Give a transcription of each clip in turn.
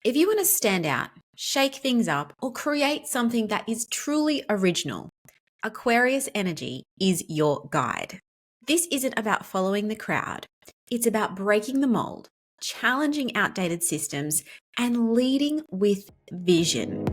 If you want to stand out, shake things up, or create something that is truly original, Aquarius energy is your guide. This isn't about following the crowd. It's about breaking the mold, challenging outdated systems, and leading with vision.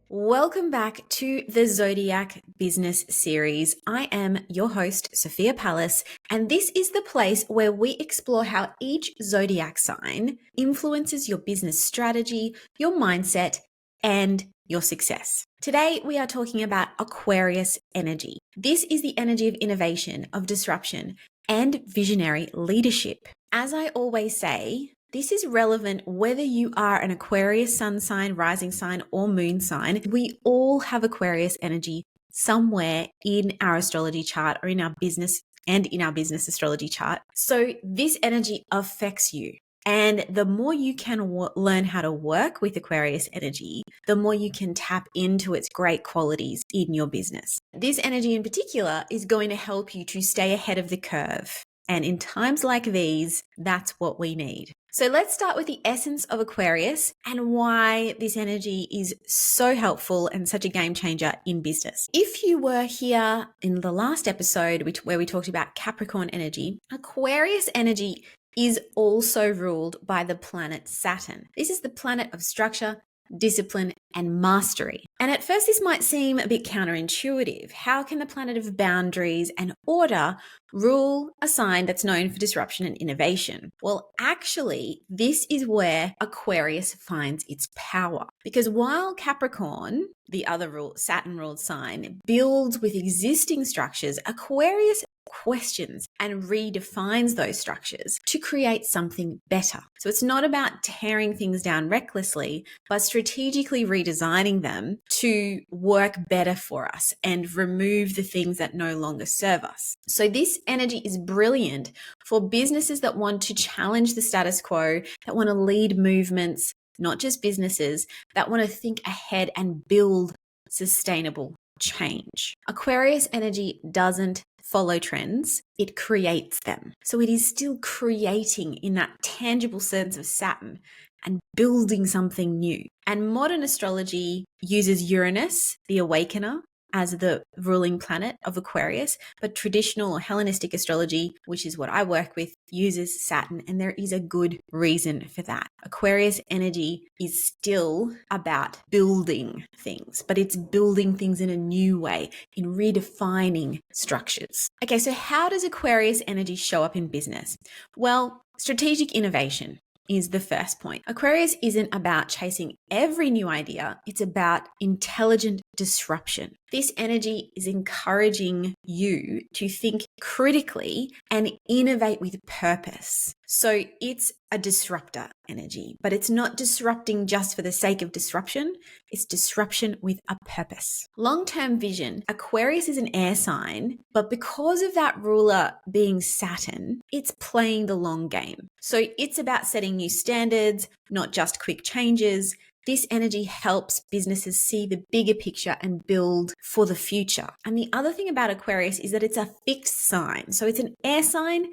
Welcome back to the Zodiac Business Series. I am your host, Sophia Pallas, and this is the place where we explore how each zodiac sign influences your business strategy, your mindset, and your success. Today, we are talking about Aquarius energy. This is the energy of innovation, of disruption, and visionary leadership. As I always say, this is relevant whether you are an Aquarius sun sign, rising sign, or moon sign. We all have Aquarius energy somewhere in our astrology chart or in our business astrology chart. So this energy affects you. And the more you can learn how to work with Aquarius energy, the more you can tap into its great qualities in your business. This energy in particular is going to help you to stay ahead of the curve. And in times like these, that's what we need. So let's start with the essence of Aquarius and why this energy is so helpful and such a game changer in business. If you were here in the last episode where we talked about Capricorn energy, Aquarius energy is also ruled by the planet Saturn. This is the planet of structure, discipline, and mastery. And at first, this might seem a bit counterintuitive. How can the planet of boundaries and order rule a sign that's known for disruption and innovation? Well, actually, this is where Aquarius finds its power. Because while Capricorn, the other Saturn-ruled sign, builds with existing structures, Aquarius questions and redefines those structures to create something better. So it's not about tearing things down recklessly, but strategically redesigning them to work better for us and remove the things that no longer serve us. So this energy is brilliant for businesses that want to challenge the status quo, that want to lead movements, not just businesses, that want to think ahead and build sustainable change. Aquarius energy doesn't follow trends, it creates them. So it is still creating in that tangible sense of Saturn and building something new. And modern astrology uses Uranus, the awakener, as the ruling planet of Aquarius, but traditional or Hellenistic astrology, which is what I work with, uses Saturn, and there is a good reason for that. Aquarius energy is still about building things, but it's building things in a new way, in redefining structures. Okay, so how does Aquarius energy show up in business? Well, strategic innovation is the first point. Aquarius isn't about chasing every new idea. It's about intelligent disruption. This energy is encouraging you to think critically and innovate with purpose. So it's a disruptor energy, but it's not disrupting just for the sake of disruption. It's disruption with a purpose. Long-term vision. Aquarius is an air sign, but because of that ruler being Saturn, it's playing the long game. So it's about setting new standards, not just quick changes. This energy helps businesses see the bigger picture and build for the future. And the other thing about Aquarius is that it's a fixed sign. So it's an air sign,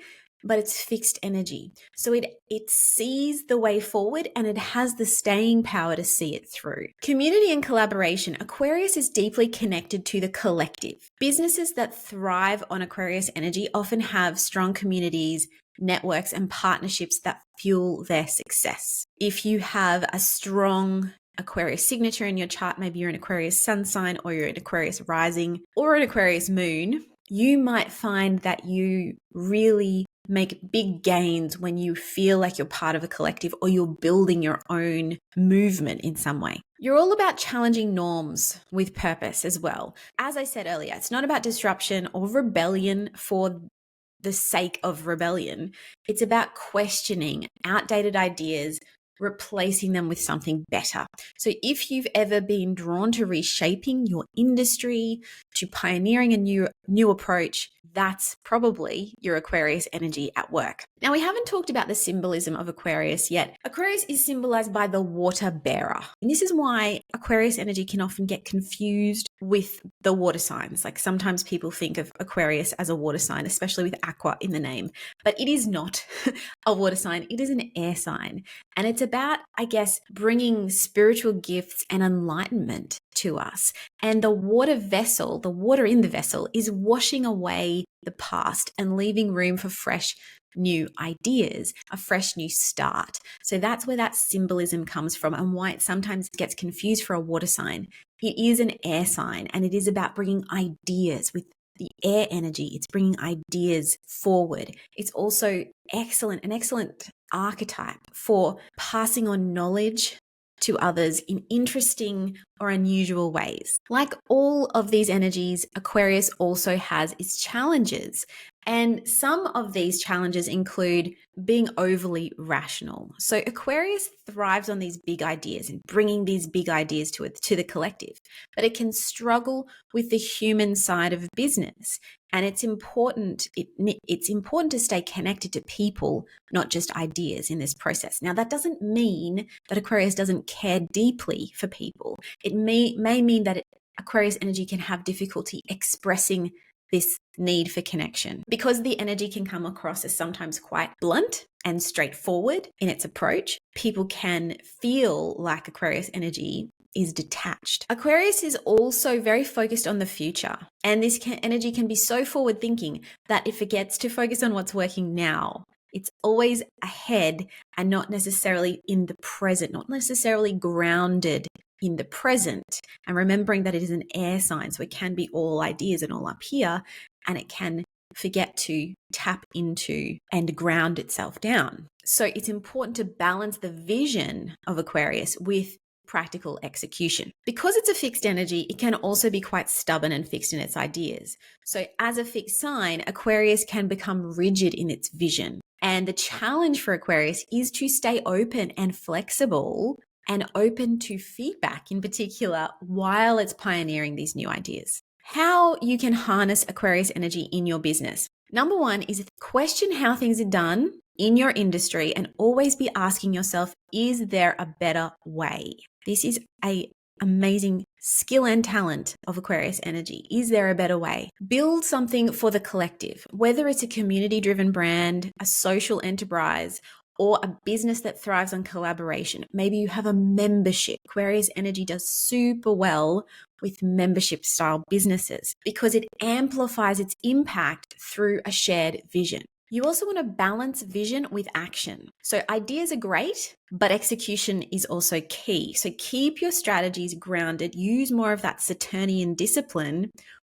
but it's fixed energy. So it sees the way forward and it has the staying power to see it through. Community and collaboration. Aquarius is deeply connected to the collective. Businesses that thrive on Aquarius energy often have strong communities, networks, and partnerships that fuel their success. If you have a strong Aquarius signature in your chart, maybe you're an Aquarius sun sign or you're an Aquarius rising or an Aquarius moon, you might find that you really make big gains when you feel like you're part of a collective or you're building your own movement in some way. You're all about challenging norms with purpose as well. As I said earlier, it's not about disruption or rebellion for the sake of rebellion. It's about questioning outdated ideas, replacing them with something better. So if you've ever been drawn to reshaping your industry, to pioneering a new approach, that's probably your Aquarius energy at work. Now, we haven't talked about the symbolism of Aquarius yet. Aquarius is symbolized by the water bearer. And this is why Aquarius energy can often get confused with the water signs. Like sometimes people think of Aquarius as a water sign, especially with aqua in the name, but it is not a water sign. It is an air sign. And it's about, I guess, bringing spiritual gifts and enlightenment to us. And the water vessel, the water in the vessel, is washing away the past and leaving room for fresh new ideas, a fresh new start. So that's where that symbolism comes from and why it sometimes gets confused for a water sign. It is an air sign and it is about bringing ideas with the air energy. It's bringing ideas forward. It's also an excellent archetype for passing on knowledge to others in interesting or unusual ways. Like all of these energies, Aquarius also has its challenges. And some of these challenges include being overly rational. So Aquarius thrives on these big ideas and bringing these big ideas to the collective, but it can struggle with the human side of business. And it's important to stay connected to people, not just ideas in this process. Now, that doesn't mean that Aquarius doesn't care deeply for people. It may mean that Aquarius energy can have difficulty expressing this need for connection because the energy can come across as sometimes quite blunt and straightforward in its approach. People can feel like Aquarius energy is detached. Aquarius is also very focused on the future, and this energy can be so forward thinking that it forgets to focus on what's working now. It's always ahead and not necessarily in the present, not necessarily grounded in the present, and remembering that it is an air sign, so it can be all ideas and all up here, and it can forget to tap into and ground itself down. So it's important to balance the vision of Aquarius with practical execution. Because it's a fixed energy, it can also be quite stubborn and fixed in its ideas. So as a fixed sign, Aquarius can become rigid in its vision. And the challenge for Aquarius is to stay open and flexible and open to feedback in particular while it's pioneering these new ideas. How you can harness Aquarius energy in your business. Number one is question how things are done in your industry and always be asking yourself, is there a better way? This is an amazing skill and talent of Aquarius energy. Is there a better way? Build something for the collective, whether it's a community-driven brand, a social enterprise, or a business that thrives on collaboration. Maybe you have a membership. Aquarius energy does super well with membership style businesses because it amplifies its impact through a shared vision. You also want to balance vision with action. So ideas are great, but execution is also key. So keep your strategies grounded. Use more of that Saturnian discipline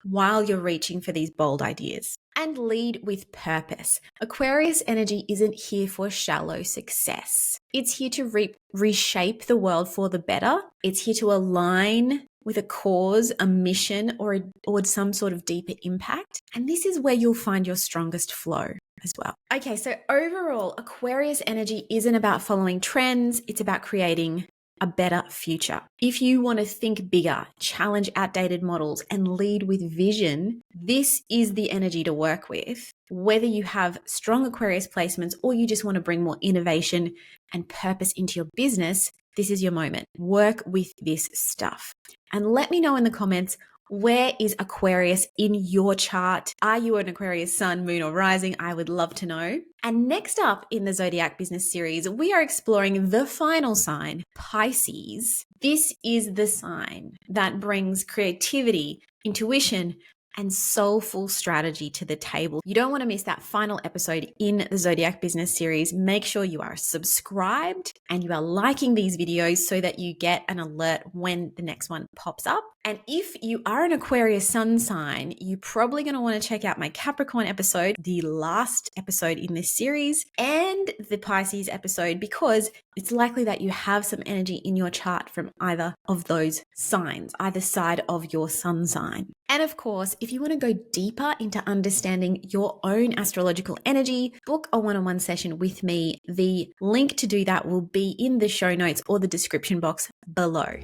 while you're reaching for these bold ideas. And lead with purpose. Aquarius energy isn't here for shallow success. It's here to reshape the world for the better. It's here to align with a cause, a mission, or some sort of deeper impact. And this is where you'll find your strongest flow as well. Okay, so overall, Aquarius energy isn't about following trends. It's about creating a better future. If you want to think bigger, challenge outdated models, and lead with vision, this is the energy to work with. Whether you have strong Aquarius placements or you just want to bring more innovation and purpose into your business, this is your moment. Work with this stuff. And let me know in the comments, where is Aquarius in your chart? Are you an Aquarius sun, moon, or rising? I would love to know. And next up in the Zodiac Business Series, we are exploring the final sign, Pisces. This is the sign that brings creativity, intuition, and soulful strategy to the table. You don't want to miss that final episode in the Zodiac Business Series. Make sure you are subscribed and you are liking these videos so that you get an alert when the next one pops up. And if you are an Aquarius sun sign, you're probably going to want to check out my Capricorn episode, the last episode in this series, and the Pisces episode, because it's likely that you have some energy in your chart from either of those signs, either side of your sun sign. And of course, if you want to go deeper into understanding your own astrological energy, book a one-on-one session with me. The link to do that will be in the show notes or the description box below.